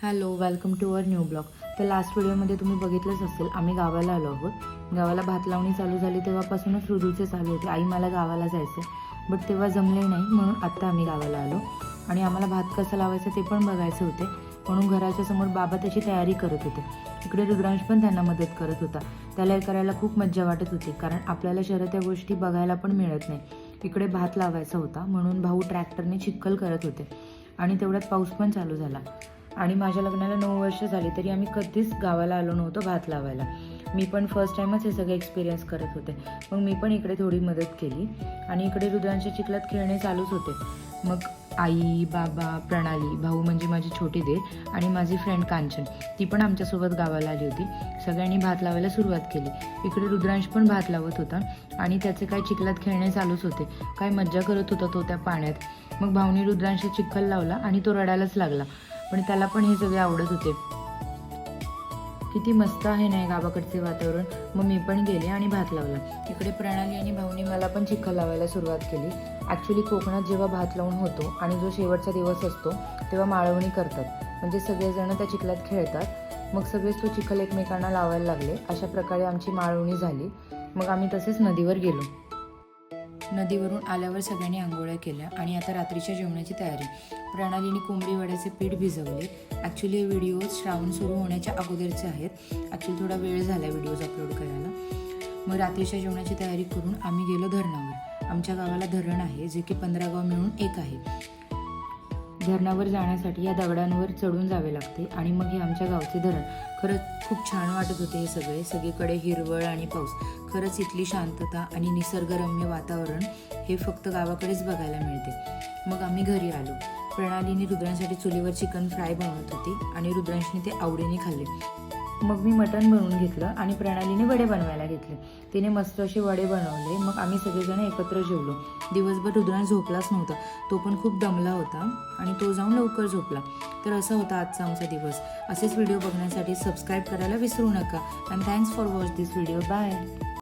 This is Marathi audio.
Hello, welcome to our new blog. तर लास्ट व्हिडिओमध्ये तुम्ही बघितलंच असेल, आम्ही गावाला आलो आहोत. गावाला भात लावणी चालू झाली तेव्हापासूनच ऋतूचे चालू होते, आई मला गावाला जायचं, बट तेव्हा जमले नाही, म्हणून आत्ता आम्ही गावाला आलो. आणि आम्हाला भात कसा लावायचा ते पण बघायचे होते, म्हणून घराच्या समोर बाबा त्याची तयारी करत होते. इकडे रुद्रांश पण त्यांना मदत करत होता. त्याला करायला खूप मज्जा वाटत होती, कारण आपल्याला शहरात त्या गोष्टी बघायला पण मिळत नाही. इकडे भात लावायचा होता, म्हणून भाऊ ट्रॅक्टरने चिखल करत होते आणि तेवढ्यात पाऊस पण चालू झाला. आणि माझ्या लग्नाला 9 वर्ष झाली तरी आम्ही कधीच गावाला आलो नव्हतो भात लावायला. मी पण फर्स्ट टाईमच हे सगळे एक्सपिरियन्स करत होते. मग मी पण इकडे थोडी मदत केली आणि इकडे रुद्रांच्या चिखलात खेळणे चालूच होते. मग आई, बाबा, प्रणाली, भाऊ म्हणजे माझी छोटी दीर आणि माझी फ्रेंड कांचन, ती पण आमच्यासोबत गावाला आली होती. सगळ्यांनी भात लावायला सुरुवात केली. इकडे रुद्रांश पण भात लावत होता आणि त्याचे काय चिखलात खेळणे चालूच होते. काय मज्जा करत होता तो त्या पाण्यात. मग भाऊनी रुद्रांशा चिखल लावला आणि तो रडायलाच लागला, पण त्याला पण हे सगळे आवडत होते. किती मस्त आहे नाही गावाकडचे वातावरण. मग मी पण गेले आणि भात लावला. इकडे प्रणाली आणि भाऊनी मला पण चिखल लावायला सुरुवात केली. ॲक्च्युली कोकणात जेव्हा भात लावून होतो आणि जो शेवटचा दिवस असतो तेव्हा माळवणी करतात, म्हणजे सगळेजण त्या चिखलात खेळतात. मग सगळेच तो चिखल एकमेकांना लावायला लागले. अशा प्रकारे आमची माळवणी झाली. मग आम्ही तसेच नदीवर गेलो. नदीवरून आल्यावर सगळ्यांनी आंघोळ्या केल्या आणि आता रात्रीच्या जेवणाची तयारी. प्रणालीने कोंबडी वड्याचे पीठ भिजवले. ॲक्च्युली हे व्हिडिओज श्रावण सुरू होण्याच्या अगोदरचे आहेत. ॲक्च्युली थोडा वेळ झाला व्हिडिओज अपलोड करायला. मग रात्रीच्या जेवणाची तयारी करून आम्ही गेलो धरणावर. आमच्या गावाला धरण आहे, जे की 15 गाव मिळून एक आहे. धरणावर जाण्यासाठी या दगडांवर चढून जावे लागते आणि मग हे आमच्या गावचे धरण. खरंच खूप छान वाटत होते हे सगळे. सगळीकडे हिरवळ आणि पाऊस. खरंच इथली शांतता आणि निसर्गरम्य वातावरण हे फक्त गावाकडेच बघायला मिळते. मग आम्ही घरी आलो. प्रणालीने रुद्रांसाठी चुलीवर चिकन फ्राय बनवत होती आणि रुद्रांशने ते आवडीने खाल्ले. मग मी मटण बनवून घेतलं आणि प्रणालीने वडे बनवायला घेतले. तिने मस्त असे वडे बनवले. मग आम्ही सगळेजण एकत्र जेवलो. दिवसभर रुद्रांश झोपलाच नव्हता. तो पण खूप दमला होता आणि तो जाऊन लवकर झोपला. तर असा होता आजचा आमचा दिवस. असेच व्हिडिओ बघण्यासाठी सबस्क्राईब करायला विसरू नका. And thanks for watch this video. Bye.